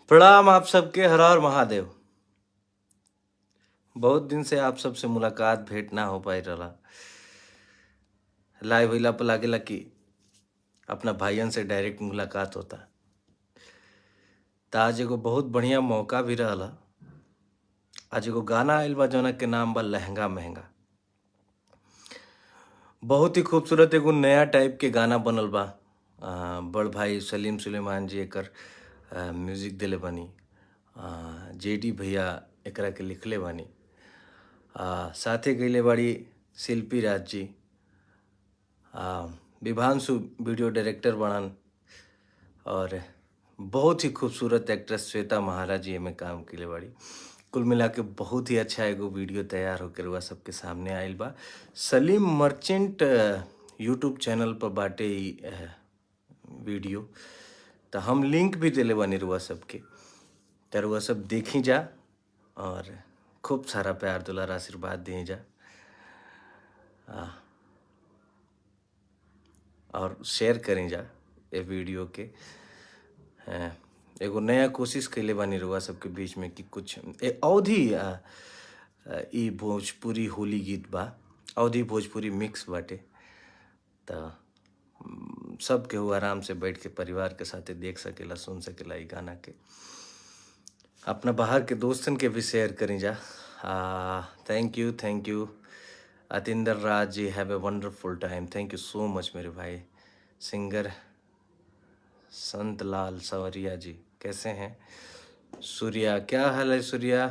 प्रणाम आप सबके, हर हर महादेव। बहुत दिन से आप सबसे मुलाकात भेंट ना हो पाई रहा। लाइव होला पर लागेला कि अपना भाइयन से डायरेक्ट मुलाकात होता। त आज एगो बहुत बढ़िया मौका भी रहला। आज एगो गाना आइल बा जौना के नाम बा लहंगा महंगा। बहुत ही खूबसूरत एगो नया टाइप के गाना बनल बा। बड़ भाई सलीम सुलेमान जी एकर म्यूजिक दिले बानी। जेडी भैया एकरा के लिखले बानी। साथे गईले बाड़ी शिल्पी राज जी। विभांशु वीडियो डायरेक्टर बनन और बहुत ही खूबसूरत एक्ट्रेस श्वेता महाराज जी में काम किले बाड़ी। कुल मिला के बहुत ही अच्छा एगो वीडियो तैयार होकर हुआ सबके सामने आइल बा। सलीम मर्चेंट यूट्यूब चैनल पर बाटे ई वीडियो। तो हम लिंक भी दिले बानी रुआ सबके, तो रुआ सब देखी जा और खूब सारा प्यार दुलार आशीर्वाद दी जा और शेयर करें जा ये वीडियो के। एगो नया कोशिश कैले बानी रुआ सबके बीच में कि कुछ अवधि ई भोजपुरी होली गीत बा, अवधि भोजपुरी मिक्स बाटे। तो सब केहू आराम से बैठ के परिवार के साथे देख सकेला, सुन सकेला ई गाना के। अपना बाहर के दोस्तन के भी शेयर करें जा। Thank you Atinder Raj ji, have a wonderful time. Thank you so much मेरे भाई। सिंगर संतलाल सवरिया जी कैसे हैं? सूर्या, क्या हाल है सूर्या?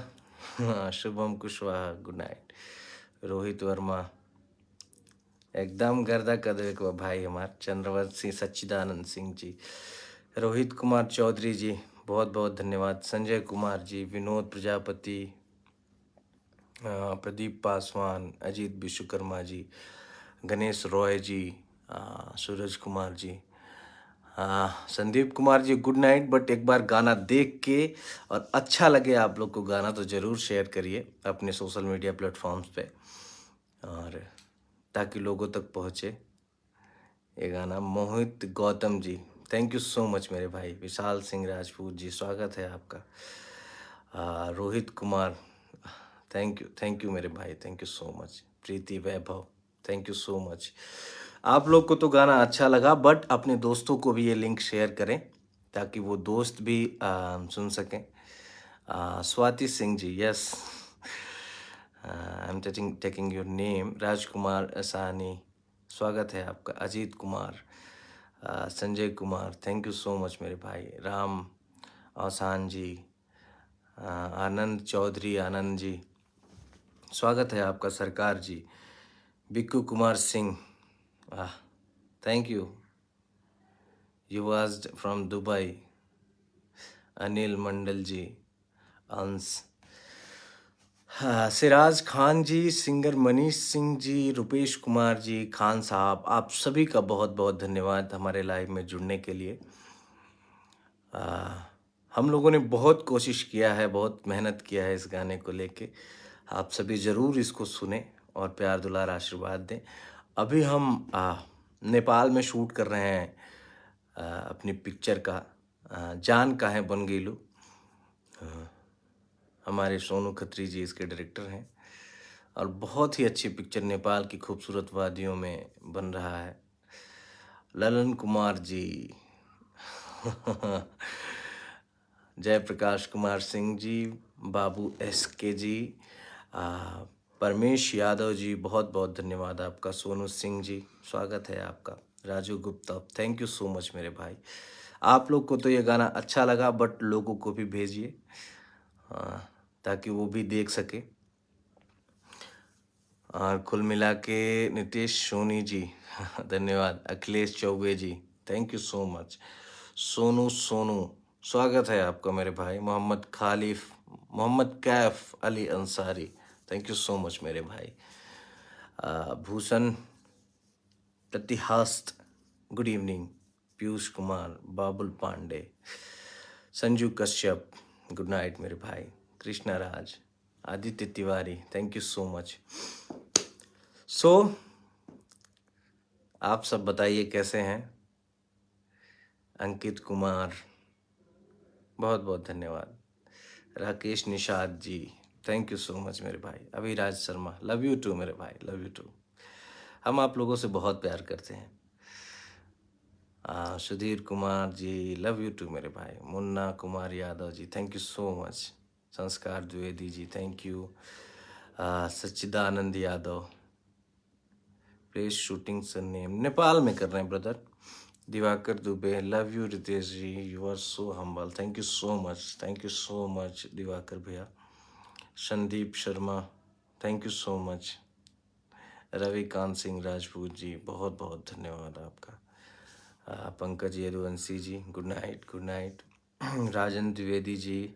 Shubham Kushwaha, good night. रोहित वर्मा, एकदम गर्दा कर देवे के बा भाई हमार। चंद्रवंशी सच्चिदानंद सिंह जी, रोहित कुमार चौधरी जी बहुत बहुत धन्यवाद। संजय कुमार जी, विनोद प्रजापति, प्रदीप पासवान, अजीत विश्वकर्मा जी, गणेश रॉय जी, Suraj Kumar ji, Sandeep Kumar ji good night. But एक बार गाना देख के और अच्छा लगे आप लोग को गाना तो ज़रूर शेयर करिए अपने सोशल मीडिया प्लेटफॉर्म्स पे, और ताकि लोगों तक पहुँचे ये गाना। मोहित Gautam ji, thank you so much मेरे भाई। विशाल सिंह राजपूत जी, स्वागत है आपका। रोहित कुमार, थैंक यू मेरे भाई, thank you so much. Preeti Vaibhav, thank you so much. आप लोग को तो गाना अच्छा लगा, बट अपने दोस्तों को भी ये लिंक शेयर करें ताकि वो दोस्त भी सुन सकें। Swati Singh ji, yes, I am taking your name. Rajkumar Sani, स्वागत है आपका। Ajit Kumar, Sanjay Kumar, thank you so much मेरे भाई। राम आसान जी, आनंद चौधरी, आनंद जी स्वागत है आपका। Sarkar ji, Bikku Kumar Singh, thank you. You was from Dubai, Anil Mandal ji, Ansh, Siraj Khan ji, singer Manish Singh ji, Rupesh Kumar ji, Khan Sahab, आप सभी का बहुत बहुत धन्यवाद हमारे लाइव में जुड़ने के लिए। हम लोगों ने बहुत कोशिश किया है, बहुत मेहनत किया है इस गाने को लेके। आप सभी ज़रूर इसको सुने और प्यार दुलार आशीर्वाद दें। अभी हम नेपाल में शूट कर रहे हैं अपनी पिक्चर का, जान काहे बन गईलू। हमारे सोनू खत्री जी इसके डायरेक्टर हैं और बहुत ही अच्छी पिक्चर नेपाल की खूबसूरत वादियों में बन रहा है। ललन कुमार जी, जयप्रकाश कुमार सिंह जी, बाबू SK जी, परमेश यादव जी, बहुत बहुत धन्यवाद आपका। सोनू सिंह जी, स्वागत है आपका। Raju Gupta, thank you so much मेरे भाई। आप लोग को तो ये गाना अच्छा लगा, बट लोगों को भी भेजिए ताकि वो भी देख सके। और कुल मिला के नितेश सोनी जी धन्यवाद। Akhilesh Chaubey ji, thank you so much. Sonu स्वागत है आपका मेरे भाई। Mohammad Kaif Ali Ansari, thank you so much मेरे भाई। Bhushan Pratihast, good evening. Piyush Kumar, Babul Pandey, Sanju Kashyap, good night मेरे भाई। Krishna Raj, Aditya Tiwari, thank you so much. आप सब बताइए कैसे हैं? अंकित कुमार, बहुत बहुत धन्यवाद। Rakesh Nishad ji, thank you so much मेरे भाई। Abhiraj Sharma, love you too मेरे भाई, लव यू टू। हम आप लोगों से बहुत प्यार करते हैं। Sudhir Kumar ji, love you too मेरे भाई। Munna Kumar Yadav ji, thank you so much. Sanskar Dwivedi ji, thank you. Sachchidanand Yadav, place shooting sir name, Nepal में कर रहे हैं brother. Diwakar Dubey, love you Ritesh ji, you are so humble, thank you so much, thank you so much Diwakar भैया। Sandeep Sharma, thank you so much. Ravikant Singh Rajput ji, बहुत बहुत धन्यवाद आपका। पंकज यदुवंशी जी, गुड नाइट, गुड नाइट। राजन द्विवेदी जी,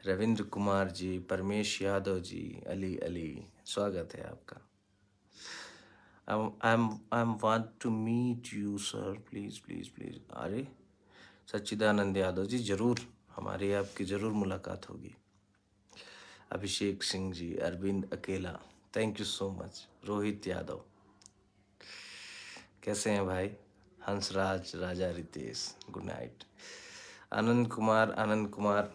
रविंद्र कुमार जी, परमेश यादव जी, अली अली, स्वागत है आपका। I'm want to meet you sir, please please please. अरे सच्चिदानंद यादव जी, ज़रूर हमारी आपकी ज़रूर मुलाकात होगी। अभिषेक सिंह जी, अरविंद अकेला, thank you so much. Rohit Yadav, कैसे हैं भाई? हंसराज राजा रितेश, गुड नाइट। आनंद कुमार, आनंद कुमार,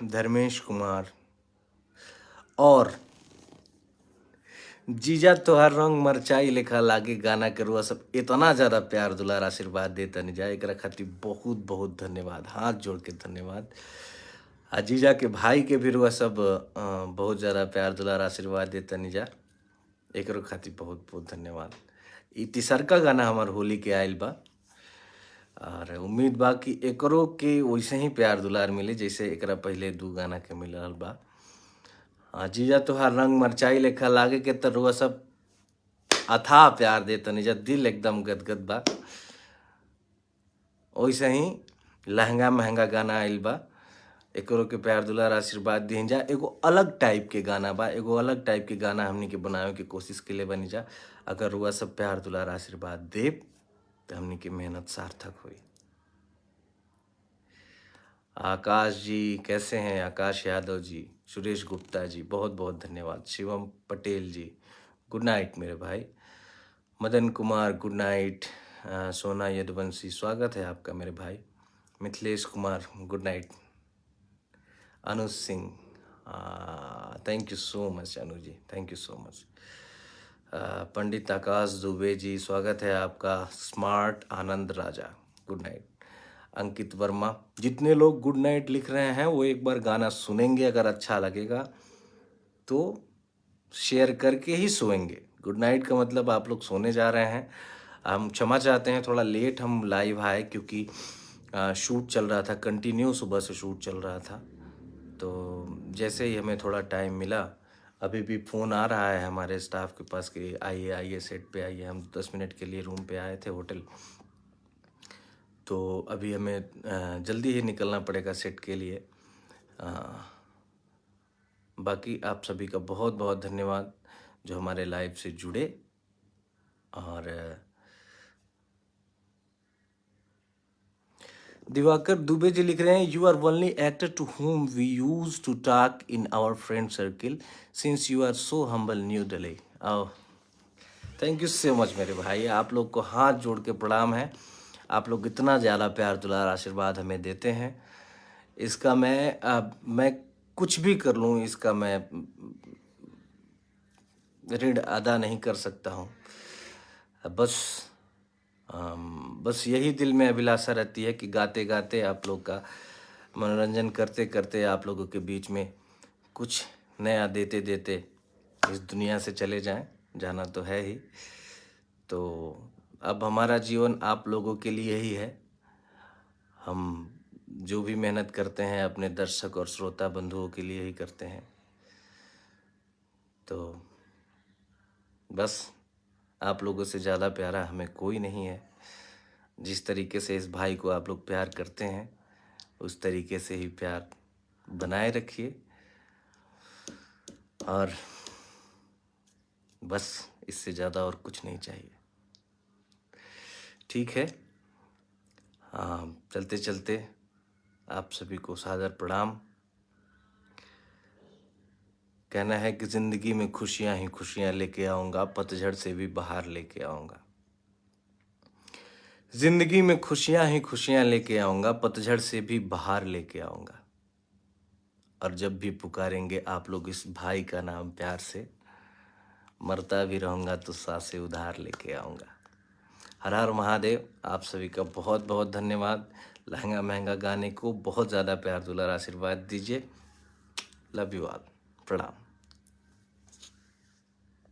धर्मेश कुमार, और जीजा तोहार रंग मरचाई लेखा लागे गाना के रुआ सब इतना ज़्यादा प्यार दुलार आशीर्वाद देता नहीं जाए, एकरा खातिर बहुत बहुत धन्यवाद, हाथ जोड़ के धन्यवाद। आ जीजा के भाई के भी रुआ सब बहुत ज़्यादा प्यार दुलार आशीर्वाद देता नहीं जा, एकरो खातिर बहुत बहुत धन्यवाद। ई तिसरका गाना हमार होली के आयल बा, और उम्मीद बा कि एकरो के वैसे ही प्यार दुलार मिले जैसे एकरा पहले 2 गाना के मिलल बा। जीजा तोहार रंग मरचाई लेखा लागे के तो रुआ सब अथाह प्यार दे तनी जा, दिल एकदम गदगद बा। वैसे ही लहंगा महंगा गाना आइल बा, एकरो के प्यार दुलार आशीर्वाद दी जा। एगो अलग टाइप के गाना बा, एगो अलग टाइप के गाना हमनी के बनावे के कोशिश के लिए बनी जा। अगर रुआ सब प्यार दुलार आशीर्वाद दे तो हमनी की मेहनत सार्थक हुई। आकाश जी कैसे हैं? आकाश यादव जी, सुरेश गुप्ता जी, बहुत बहुत धन्यवाद। शिवम पटेल जी, गुड नाइट मेरे भाई। Madan Kumar, good night. सोना यदुवंशी, स्वागत है आपका मेरे भाई। Mithilesh Kumar, good night. Anuj Singh, thank you so much Anu ji, thank you so much. Pandit Akash Dubey ji, स्वागत है आपका। Smart Anand Raja, good night. Ankit Verma, जितने लोग गुड नाइट लिख रहे हैं वो एक बार गाना सुनेंगे, अगर अच्छा लगेगा तो शेयर करके ही सोएंगे। गुड नाइट का मतलब आप लोग सोने जा रहे हैं। हम क्षमा चाहते हैं, थोड़ा लेट हम लाइव आए क्योंकि शूट चल रहा था, कंटिन्यू सुबह से शूट चल रहा था। तो जैसे ही हमें थोड़ा टाइम मिला, अभी भी फ़ोन आ रहा है हमारे स्टाफ के पास कि आइए आइए सेट पे आइए। हम 10 मिनट के लिए रूम पे आए थे होटल, तो अभी हमें जल्दी ही निकलना पड़ेगा सेट के लिए। बाकी आप सभी का बहुत बहुत धन्यवाद जो हमारे लाइव से जुड़े। और दिवाकर दुबे जी लिख रहे हैं, you are only actor to home we use to talk in our friend circle since you are so humble new Delhi. आओ, थैंक यू सो मच मेरे भाई, आप लोग को हाथ जोड़ के प्रणाम है। आप लोग इतना ज़्यादा प्यार दुलार आशीर्वाद हमें देते हैं, इसका मैं कुछ भी कर लूँ, इसका मैं ऋण अदा नहीं कर सकता हूँ। बस यही दिल में अभिलाषा रहती है कि गाते गाते आप लोग का मनोरंजन करते करते आप लोगों के बीच में कुछ नया देते देते इस दुनिया से चले जाएं, जाना तो है ही। तो अब हमारा जीवन आप लोगों के लिए ही है। हम जो भी मेहनत करते हैं अपने दर्शक और श्रोता बंधुओं के लिए ही करते हैं। तो बस आप लोगों से ज़्यादा प्यारा हमें कोई नहीं है। जिस तरीके से इस भाई को आप लोग प्यार करते हैं उस तरीके से ही प्यार बनाए रखिए, और बस इससे ज़्यादा और कुछ नहीं चाहिए। ठीक है, चलते चलते आप सभी को सादर प्रणाम। कहना है कि ज़िंदगी में खुशियाँ ही खुशियाँ लेके आऊँगा, पतझड़ से भी बाहर लेके आऊँगा। जिंदगी में खुशियां ही खुशियां लेके आऊंगा, पतझड़ से भी बाहर लेके आऊंगा। और जब भी पुकारेंगे आप लोग इस भाई का नाम प्यार से, मरता भी रहूंगा तो सांसें उधार लेके आऊंगा। हर हर महादेव। आप सभी का बहुत बहुत धन्यवाद। लहंगा महंगा गाने को बहुत ज़्यादा प्यार दुलार आशीर्वाद दीजिए। Love you all. प्रणाम।